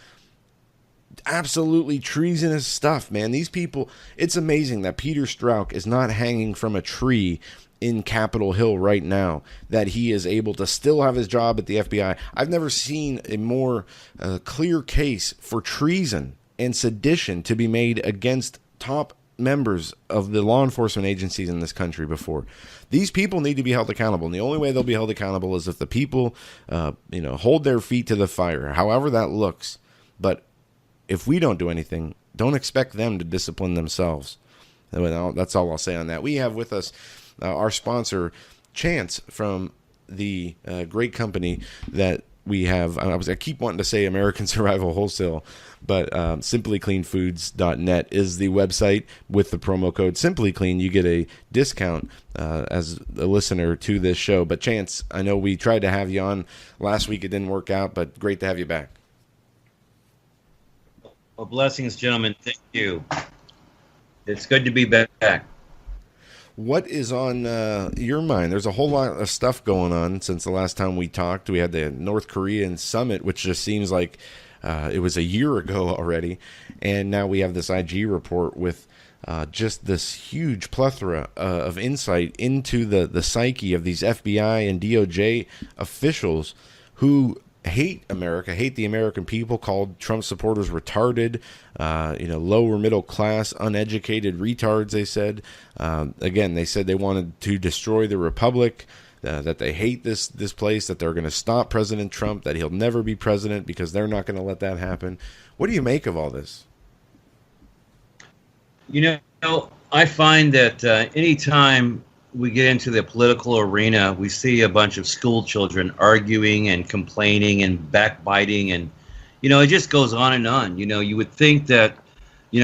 absolutely treasonous stuff, man. These people, it's amazing that Peter Strzok is not hanging from a tree in Capitol Hill right now, that he is able to still have his job at the FBI. I've never seen a more clear case for treason and sedition to be made against top members of the law enforcement agencies in this country before. These people need to be held accountable, and the only way they'll be held accountable is if the people hold their feet to the fire, however that looks. But if we don't do anything, don't expect them to discipline themselves. That's all I'll say on that. We have with us our sponsor, Chance, from the great company that we have. I keep wanting to say American Survival Wholesale, but simplycleanfoods.net is the website. With the promo code SimplyClean, you get a discount as a listener to this show. But Chance, I know we tried to have you on last week. It didn't work out, but great to have you back. Well, blessings, gentlemen. Thank you. It's good to be back. What is on your mind? There's a whole lot of stuff going on since the last time we talked. We had the North Korean summit, which just seems like it was a year ago already. And now we have this IG report with just this huge plethora of insight into the psyche of these FBI and DOJ officials who hate America, hate the American people, called Trump supporters retarded, lower middle class, uneducated retards, they said. Again, they said they wanted to destroy the republic, that they hate this place, that they're going to stop President Trump, that he'll never be president because they're not going to let that happen. What do you make of all this? I find that anytime we get into the political arena, we see a bunch of school children arguing and complaining and backbiting, and it just goes on and on. You would think that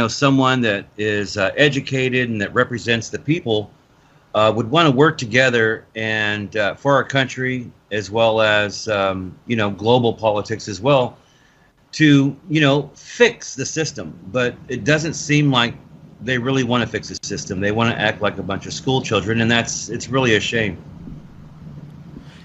someone that is educated and that represents the people would want to work together and for our country, as well as global politics as well, to fix the system. But it doesn't seem like they really want to fix the system. They want to act like a bunch of school children, and it's really a shame.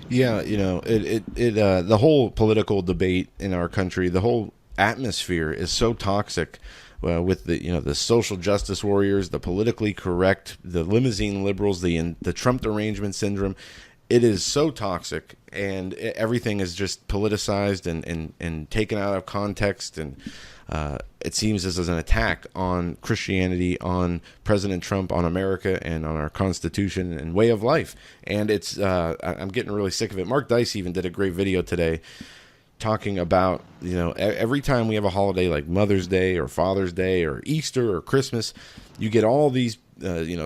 Yeah, the whole political debate in our country, the whole atmosphere is so toxic. With the social justice warriors, the politically correct, the limousine liberals, the Trump derangement syndrome. It is so toxic, and everything is just politicized and taken out of context, and it seems this is an attack on Christianity, on President Trump, on America, and on our Constitution and way of life. And it's I'm getting really sick of it. Mark Dice even did a great video today talking about, every time we have a holiday like Mother's Day or Father's Day or Easter or Christmas, you get all these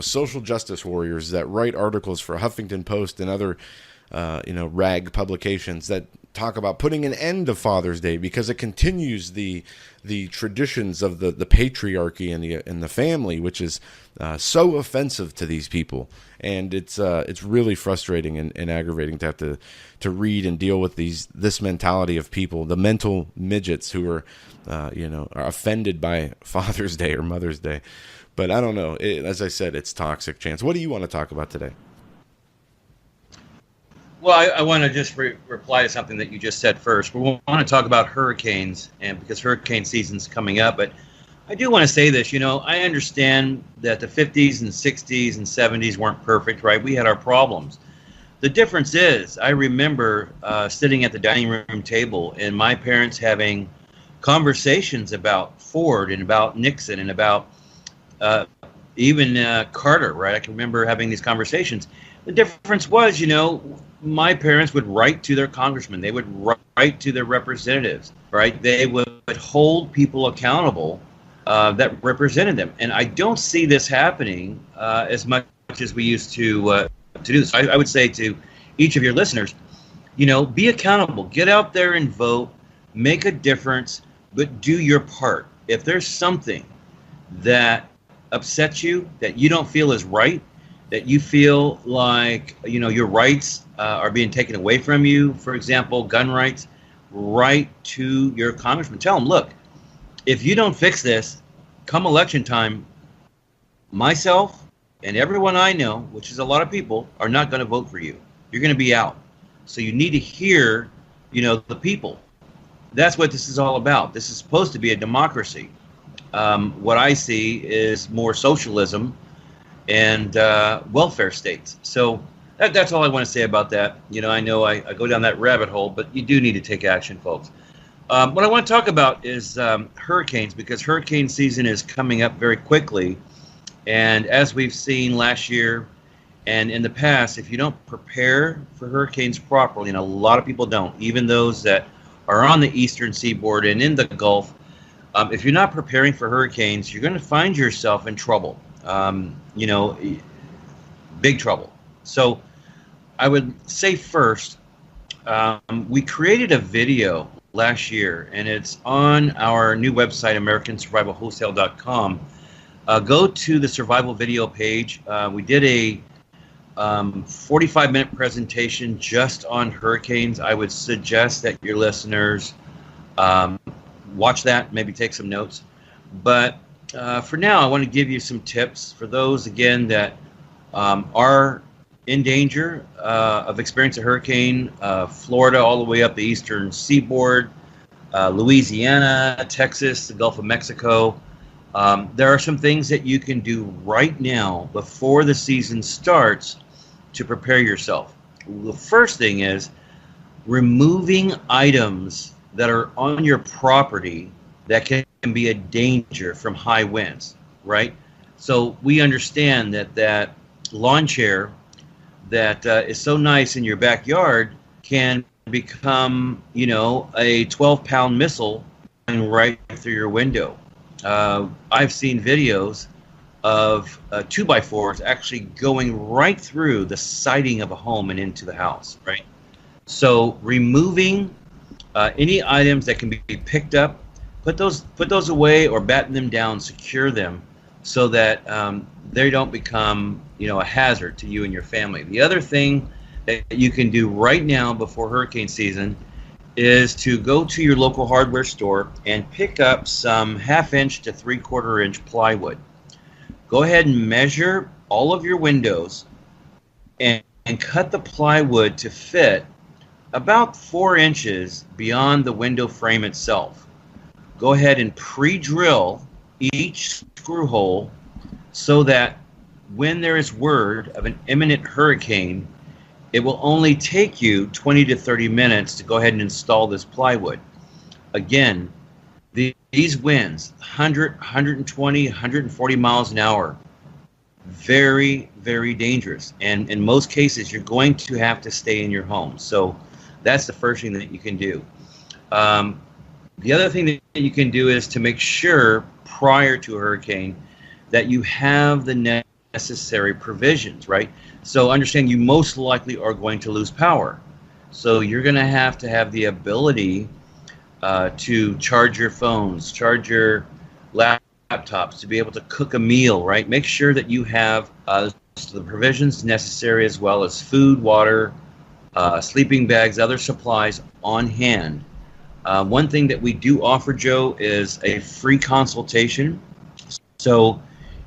social justice warriors that write articles for Huffington Post and other rag publications that talk about putting an end to Father's Day because it continues the traditions of the patriarchy and the family, which is so offensive to these people. And it's really frustrating and aggravating to have to read and deal with this mentality of people, the mental midgets who are offended by Father's Day or Mother's Day. But I don't know. As I said, it's toxic. Chance, what do you want to talk about today? Well, I want to just reply to something that you just said first. We want to talk about hurricanes, and because hurricane season's coming up. But I do want to say this. I understand that the 50s and 60s and 70s weren't perfect, right? We had our problems. The difference is, I remember sitting at the dining room table and my parents having conversations about Ford and about Nixon and about even Carter, right? I can remember having these conversations. The difference was, my parents would write to their congressmen. They would write to their representatives, right? They would hold people accountable that represented them. And I don't see this happening as much as we used to do. So I would say to each of your listeners, be accountable. Get out there and vote. Make a difference, but do your part. If there's something that upsets you, that you don't feel is right, that you feel like your rights are being taken away from you, for example, gun rights, write to your congressman. Tell them, look, if you don't fix this, come election time, myself and everyone I know, which is a lot of people, are not going to vote for you. You're going to be out. So you need to hear, the people. that's what this is all about. This is supposed to be a democracy. What I see is more socialism and welfare states. So that's all I want to say about that. I know I go down that rabbit hole, but you do need to take action, folks. What I want to talk about is hurricanes, because hurricane season is coming up very quickly. And as we've seen last year and in the past, if you don't prepare for hurricanes properly, and a lot of people don't, even those that are on the eastern seaboard and in the Gulf, if you're not preparing for hurricanes, you're going to find yourself in trouble, big trouble. So I would say first, we created a video last year, and it's on our new website, AmericanSurvivalWholesale.com. Go to the survival video page. We did a 45-minute presentation just on hurricanes. I would suggest that your listeners watch that, maybe take some notes. But for now, I want to give you some tips for those, again, that are in danger of experiencing a hurricane. Florida all the way up the eastern seaboard, Louisiana, Texas, the Gulf of Mexico. There are some things that you can do right now before the season starts to prepare yourself. The first thing is removing items that are on your property that can be a danger from high winds, right? So we understand that lawn chair that is so nice in your backyard can become, a 12-pound missile going right through your window. I've seen videos of 2x4s actually going right through the siding of a home and into the house, right? So removing any items that can be picked up, put those away or batten them down, secure them so that they don't become, a hazard to you and your family. The other thing that you can do right now before hurricane season is to go to your local hardware store and pick up some 1/2-inch to 3/4-inch plywood. Go ahead and measure all of your windows and cut the plywood to fit about 4 inches beyond the window frame itself. Go ahead and pre-drill each screw hole so that when there is word of an imminent hurricane, it will only take you 20 to 30 minutes to go ahead and install this plywood. Again, these winds, 100, 120, 140 miles an hour, very, very dangerous. And in most cases, you're going to have to stay in your home. So that's the first thing that you can do. The other thing that you can do is to make sure prior to a hurricane that you have the necessary provisions, right? So understand you most likely are going to lose power. So you're going to have the ability to charge your phones, charge your laptops, to be able to cook a meal, right? Make sure that you have the provisions necessary, as well as food, water, sleeping bags, other supplies on hand. One thing that we do offer, Joe, is a free consultation. So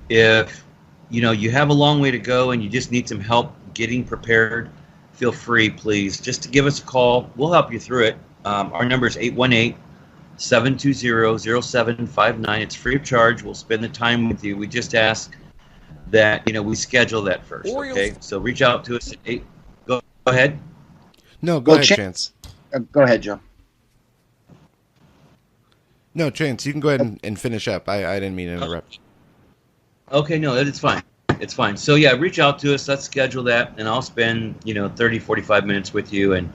if you have a long way to go and you just need some help getting prepared, feel free, please, just to give us a call. We'll help you through it. Our number is 818-720-0759. It's free of charge. We'll spend the time with you. We just ask that, we schedule that first, okay? So reach out to us at 8. Go ahead. No, go ahead, Chance. Go ahead, Joe. No, Chance, you can go ahead and finish up. I didn't mean to interrupt. Okay, no, it's fine. It's fine. So, yeah, reach out to us. Let's schedule that, and I'll spend, 30, 45 minutes with you and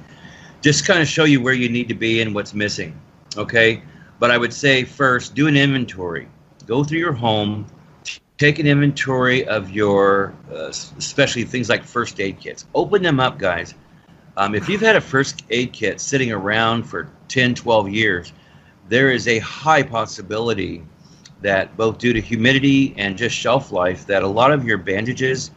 just kind of show you where you need to be and what's missing, okay? But I would say first, do an inventory. Go through your home, take an inventory of your, especially things like first aid kits. Open them up, guys. If you've had a first aid kit sitting around for 10, 12 years, there is a high possibility that both due to humidity and just shelf life, that a lot of your bandages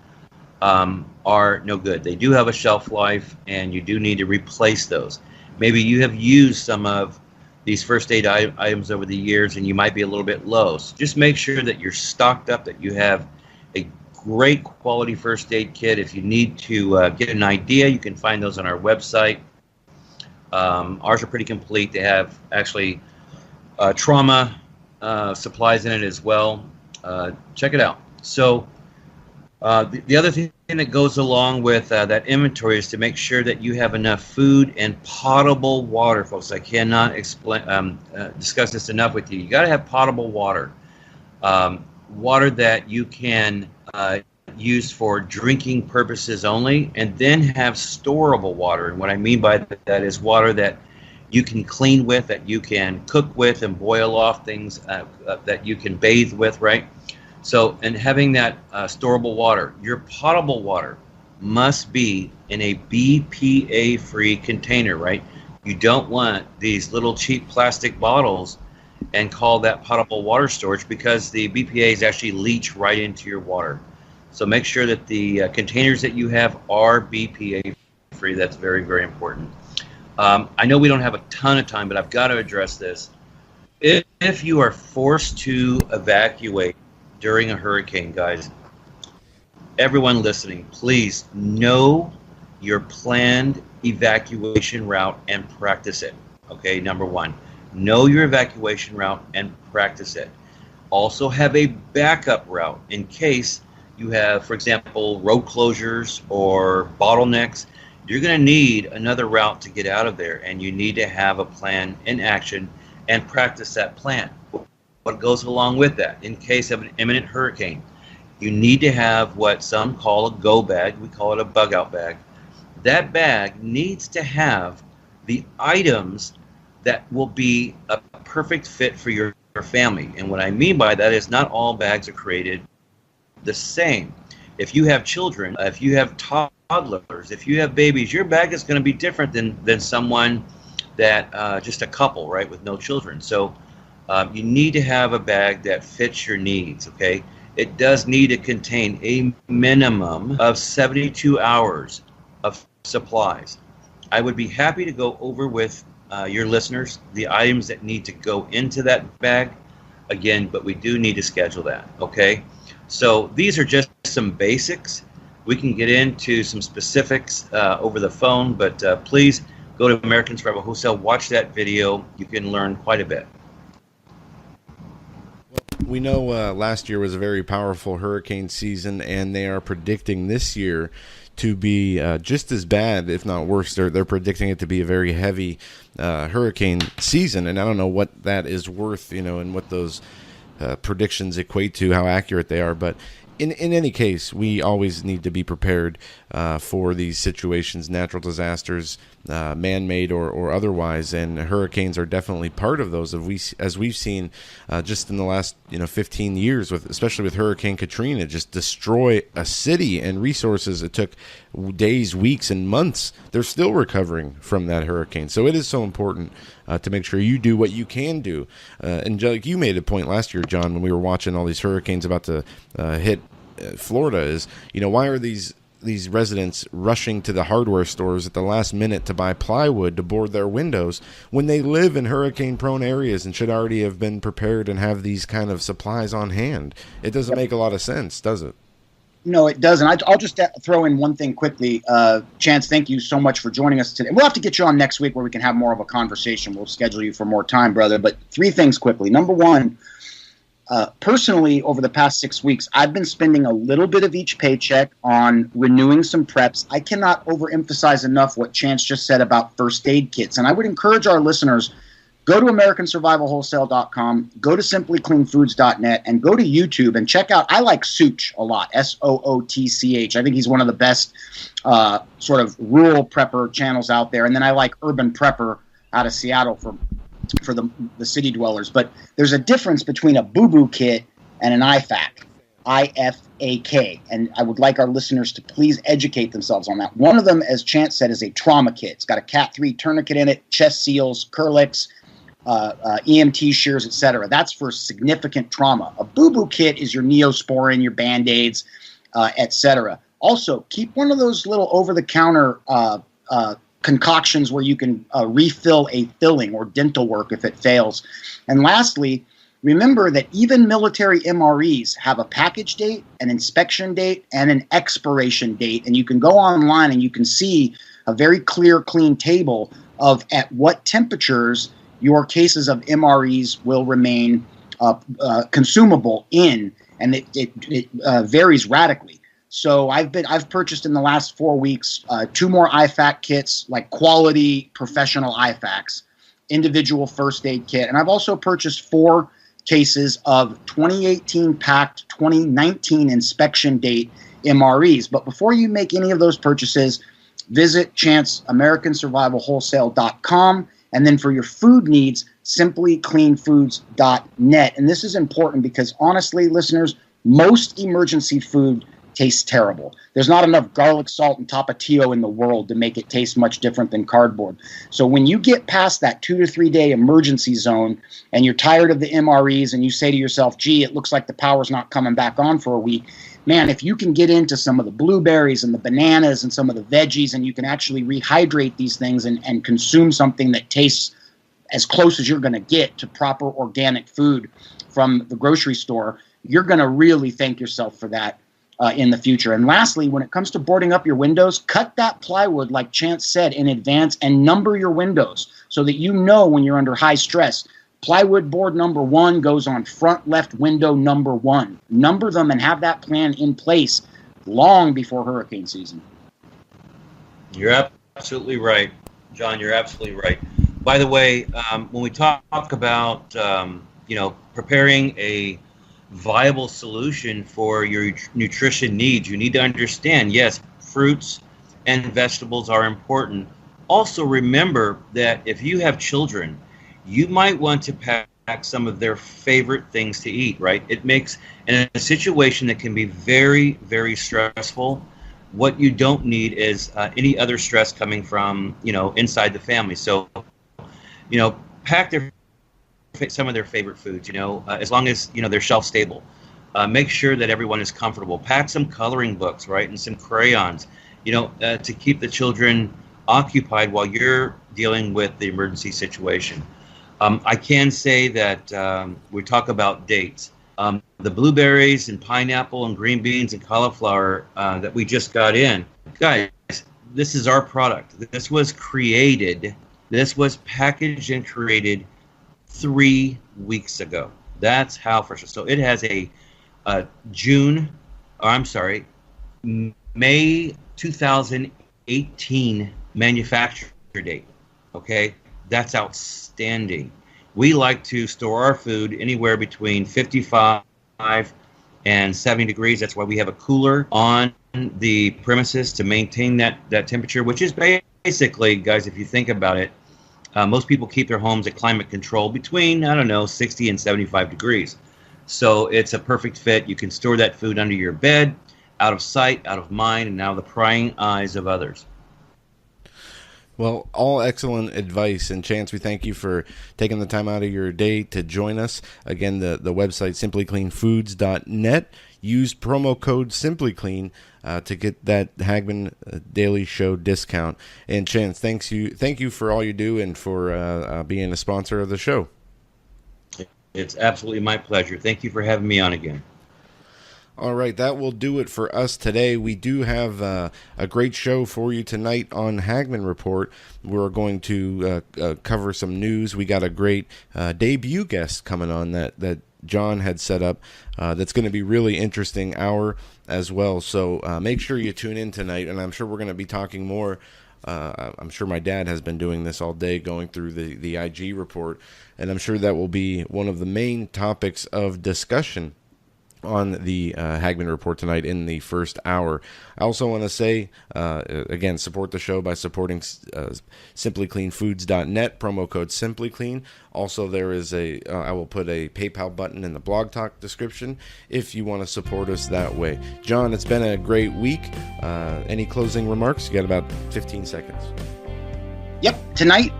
are no good. They do have a shelf life, and you do need to replace those. Maybe you have used some of these first aid items over the years, and you might be a little bit low. So just make sure that you're stocked up, that you have a great quality first aid kit. If you need to get an idea, you can find those on our website. Ours are pretty complete. They have actually trauma supplies in it as well. Check it out. So the other thing that goes along with that inventory is to make sure that you have enough food and potable water, folks. I cannot discuss this enough with you. You got to have potable water, water that you can use for drinking purposes only, and then have storable water. And what I mean by that is water that you can clean with, that you can cook with and boil off things, that you can bathe with, right? So, and having that storable water, your potable water must be in a BPA-free container, right? You don't want these little cheap plastic bottles and call that potable water storage, because the BPAs actually leach right into your water. So make sure that the containers that you have are BPA-free. That's very, very important. I know we don't have a ton of time, but I've got to address this. If you are forced to evacuate during a hurricane, guys, everyone listening, please know your planned evacuation route and practice it. Okay, number one, know your evacuation route and practice it. Also have a backup route in case you have, for example, road closures or bottlenecks. You're going to need another route to get out of there, and you need to have a plan in action and practice that plan. What goes along with that? In case of an imminent hurricane, you need to have what some call a go bag. We call it a bug out bag. That bag needs to have the items that will be a perfect fit for your family. And what I mean by that is not all bags are created the same. If you have children, if you have toddlers, if you have babies, your bag is going to be different than someone that just a couple, right, with no children. So you need to have a bag that fits your needs, okay? It does need to contain a minimum of 72 hours of supplies. I would be happy to go over with your listeners the items that need to go into that bag again, but we do need to schedule that, okay? So these are just some basics. We can get into some specifics over the phone, but please go to American Survival Wholesale, watch that video. You can learn quite a bit. We know last year was a very powerful hurricane season, and they are predicting this year to be just as bad, if not worse. They're predicting it to be a very heavy hurricane season, and I don't know what that is worth, and what those predictions equate to, how accurate they are. But in any case, we always need to be prepared for these situations, natural disasters, man-made or otherwise, and hurricanes are definitely part of those. As we've seen just in the last 15 years, especially with Hurricane Katrina, just destroy a city and resources. It took days, weeks, and months. They're still recovering from that hurricane. So it is so important to make sure you do what you can do. And you made a point last year, John, when we were watching all these hurricanes about to hit Florida, is why are these residents rushing to the hardware stores at the last minute to buy plywood to board their windows when they live in hurricane-prone areas and should already have been prepared and have these kind of supplies on hand? It doesn't make a lot of sense, does it? No, it doesn't. I'll just throw in one thing quickly. Chance, thank you so much for joining us today. We'll have to get you on next week where we can have more of a conversation. We'll schedule you for more time, brother. But 3 things quickly. Number one, personally, over the past 6 weeks, I've been spending a little bit of each paycheck on renewing some preps. I cannot overemphasize enough what Chance just said about first aid kits. And I would encourage our listeners, go to AmericanSurvivalWholesale.com, go to SimplyCleanFoods.net, and go to YouTube and check out, I like Sootch a lot, Sootch. I think he's one of the best sort of rural prepper channels out there. And then I like Urban Prepper out of Seattle for the city dwellers. But there's a difference between a boo-boo kit and an IFAK, IFAK. And I would like our listeners to please educate themselves on that. One of them, as Chance said, is a trauma kit. It's got a Cat 3 tourniquet in it, chest seals, Kerlix, EMT shears, etc. That's for significant trauma. A boo-boo kit is your Neosporin, your Band-Aids, etc. Also, keep one of those little over-the-counter concoctions where you can refill a filling or dental work if it fails. And lastly, remember that even military MREs have a package date, an inspection date, and an expiration date. And you can go online and you can see a very clear, clean table of at what temperatures your cases of MREs will remain consumable in, and it varies radically. So I've purchased in the last 4 weeks 2 more IFAC kits, like quality professional IFACs, individual first aid kit, and I've also purchased 4 cases of 2018 packed 2019 inspection date MREs. But before you make any of those purchases, visit ChanceAmericanSurvivalWholesale.com, and then for your food needs, simplycleanfoods.net. And this is important because honestly, listeners, most emergency food tastes terrible. There's not enough garlic, salt, and tapatio in the world to make it taste much different than cardboard. So when you get past that 2 to 3 day emergency zone and you're tired of the MREs and you say to yourself, gee, it looks like the power's not coming back on for a week, man, if you can get into some of the blueberries and the bananas and some of the veggies, and you can actually rehydrate these things and consume something that tastes as close as you're going to get to proper organic food from the grocery store, you're going to really thank yourself for that in the future. And lastly, when it comes to boarding up your windows, cut that plywood, like Chance said, in advance, and number your windows so that you know when you're under high stress. Plywood board number 1 goes on front left window number 1. Number them and have that plan in place long before hurricane season. You're absolutely right, John. You're absolutely right. By the way, when we talk about preparing a viable solution for your nutrition needs, you need to understand, yes, fruits and vegetables are important. Also remember that if you have children, you might want to pack some of their favorite things to eat, right? It makes, in a situation that can be very, very stressful, what you don't need is any other stress coming from, inside the family. So, pack some of their favorite foods, as long as, they're shelf stable. Make sure that everyone is comfortable. Pack some coloring books, right, and some crayons, to keep the children occupied while you're dealing with the emergency situation. I can say that we talk about dates. The blueberries and pineapple and green beans and cauliflower that we just got in. Guys, this is our product. This was packaged and created 3 weeks ago. That's how fresh. So it has a May 2018 manufacture date. Okay, that's outstanding. We like to store our food anywhere between 55 and 70 degrees. That's why we have a cooler on the premises to maintain that temperature, which is basically, guys, if you think about it, most people keep their homes at climate control between, 60 and 75 degrees. So it's a perfect fit. You can store that food under your bed, out of sight, out of mind, and out of the prying eyes of others. Well, all excellent advice. And Chance, we thank you for taking the time out of your day to join us. Again, the website, simplycleanfoods.net. Use promo code SimplyClean to get that Hagmann Daily Show discount. And Chance, thank you for all you do and for being a sponsor of the show. It's absolutely my pleasure. Thank you for having me on again. All right, that will do it for us today. We do have a great show for you tonight on Hagmann Report. We're going to cover some news. We got a great debut guest coming on that John had set up. That's going to be really interesting hour as well. So make sure you tune in tonight, and I'm sure we're going to be talking more. I'm sure my dad has been doing this all day, going through the IG report, and I'm sure that will be one of the main topics of discussion on the Hagmann Report tonight in the first hour. I also want to say, again, support the show by supporting simplycleanfoods.net, promo code SimplyClean. Also, there is I will put a PayPal button in the blog talk description if you want to support us that way. John, it's been a great week. Any closing remarks? You got about 15 seconds. Yep. Tonight,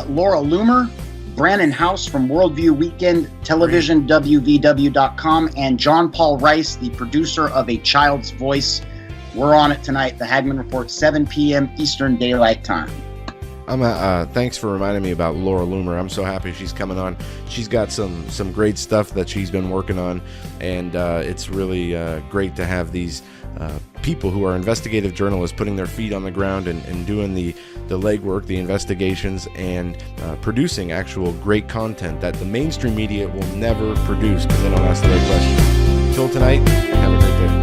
Laura Loomer, Brannon House from Worldview Weekend Television, WVW.com, and John Paul Rice, the producer of A Child's Voice. We're on it tonight, the Hagmann Report, 7 p.m. Eastern Daylight Time. Thanks for reminding me about Laura Loomer. I'm so happy she's coming on. She's got some great stuff that she's been working on, and it's really great to have these people who are investigative journalists putting their feet on the ground and doing the legwork, the investigations, and producing actual great content that the mainstream media will never produce because they don't ask the right questions. Until tonight, have a great day.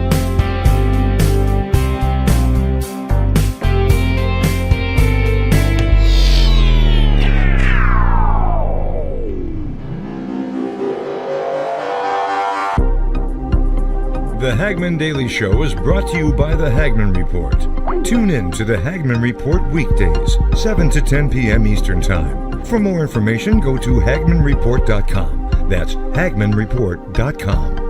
The Hagmann Daily Show is brought to you by the Hagmann Report. Tune in to the Hagmann Report weekdays, 7 to 10 p.m. Eastern Time. For more information, go to HagmannReport.com. That's HagmannReport.com.